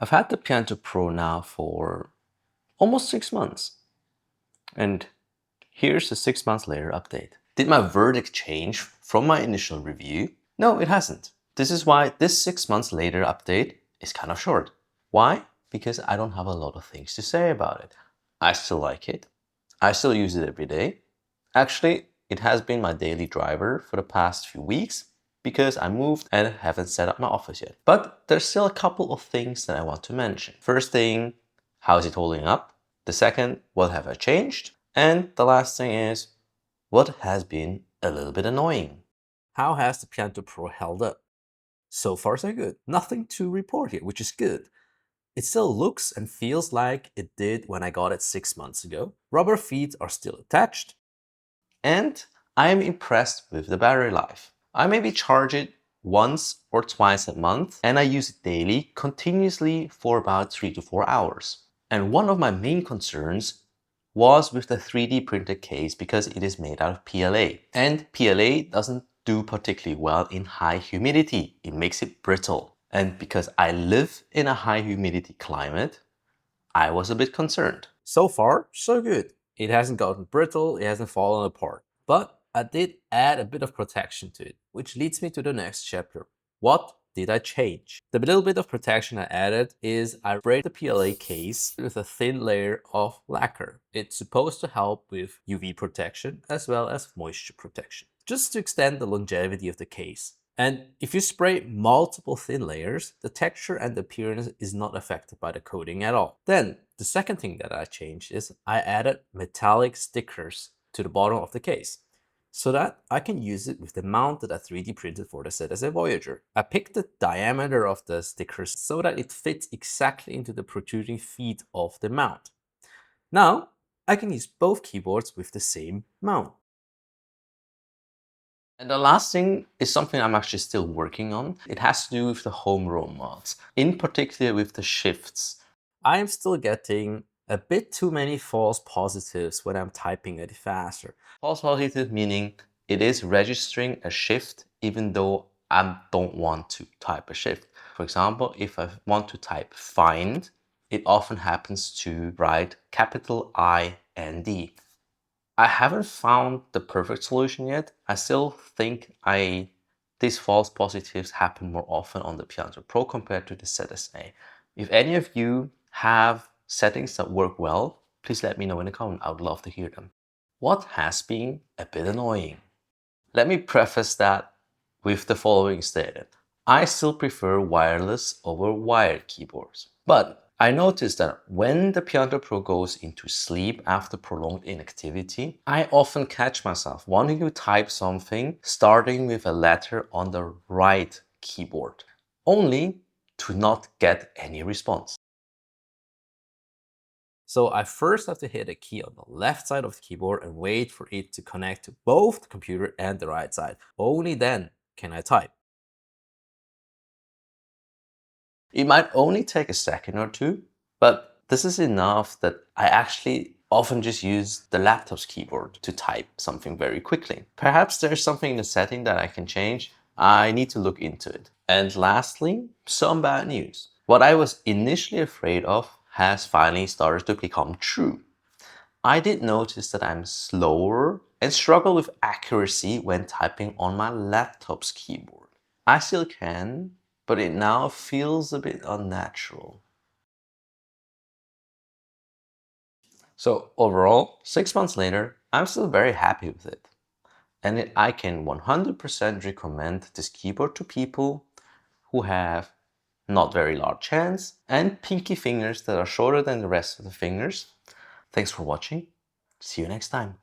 I've had the Piantor Pro now for almost 6 months. And here's the 6 months later update. Did my verdict change from my initial review? No, it hasn't. This is why this 6 months later update is kind of short. Why? Because I don't have a lot of things to say about it. I still like it. I still use it every day. Actually, it has been my daily driver for the past few weeks because I moved and haven't set up my office yet. But there's still a couple of things that I want to mention. First thing, how is it holding up? The second, what have I changed? And the last thing is, what has been a little bit annoying? How has the Piantor Pro held up? So far so good. Nothing to report here, which is good. It still looks and feels like it did when I got it 6 months ago. Rubber feet are still attached. And I am impressed with the battery life. I maybe charge it once or twice a month and I use it daily, continuously for about 3 to 4 hours. And one of my main concerns was with the 3D printed case because it is made out of PLA. And PLA doesn't do particularly well in high humidity. It makes it brittle. And because I live in a high humidity climate, I was a bit concerned. So far, so good. It hasn't gotten brittle, it hasn't fallen apart. But I did add a bit of protection to it, which leads me to the next chapter. What did I change? The little bit of protection I added is I sprayed the PLA case with a thin layer of lacquer. It's supposed to help with UV protection as well as moisture protection, just to extend the longevity of the case. And if you spray multiple thin layers, the texture and the appearance is not affected by the coating at all. Then the second thing that I changed is I added metallic stickers to the bottom of the case so that I can use it with the mount that I 3D printed for the ZSA Voyager. I picked the diameter of the stickers so that it fits exactly into the protruding feet of the mount. Now I can use both keyboards with the same mount. And the last thing is something I'm actually still working on. It has to do with the home row mods, in particular with the shifts. I am still getting a bit too many false positives when I'm typing it faster. False positive meaning it is registering a shift even though I don't want to type a shift. For example, if I want to type find, it often happens to write capital IND. I haven't found the perfect solution yet. I still think these false positives happen more often on the Piantor Pro compared to the ZSA. If any of you have settings that work well, please let me know in the comment. I would love to hear them. What has been a bit annoying? Let me preface that with the following statement. I still prefer wireless over wired keyboards. But I noticed that when the Piantor Pro goes into sleep after prolonged inactivity, I often catch myself wanting to type something starting with a letter on the right keyboard, only to not get any response. So I first have to hit a key on the left side of the keyboard and wait for it to connect to both the computer and the right side. Only then can I type. It might only take a second or two, but this is enough that I actually often just use the laptop's keyboard to type something very quickly. Perhaps there's something in the setting that I can change. I need to look into it. And lastly, some bad news. What I was initially afraid of has finally started to become true. I did notice that I'm slower and struggle with accuracy when typing on my laptop's keyboard. I still can, but it now feels a bit unnatural. So overall, 6 months later, I'm still very happy with it. And I can 100% recommend this keyboard to people who have not very large hands and pinky fingers that are shorter than the rest of the fingers. Thanks for watching. See you next time.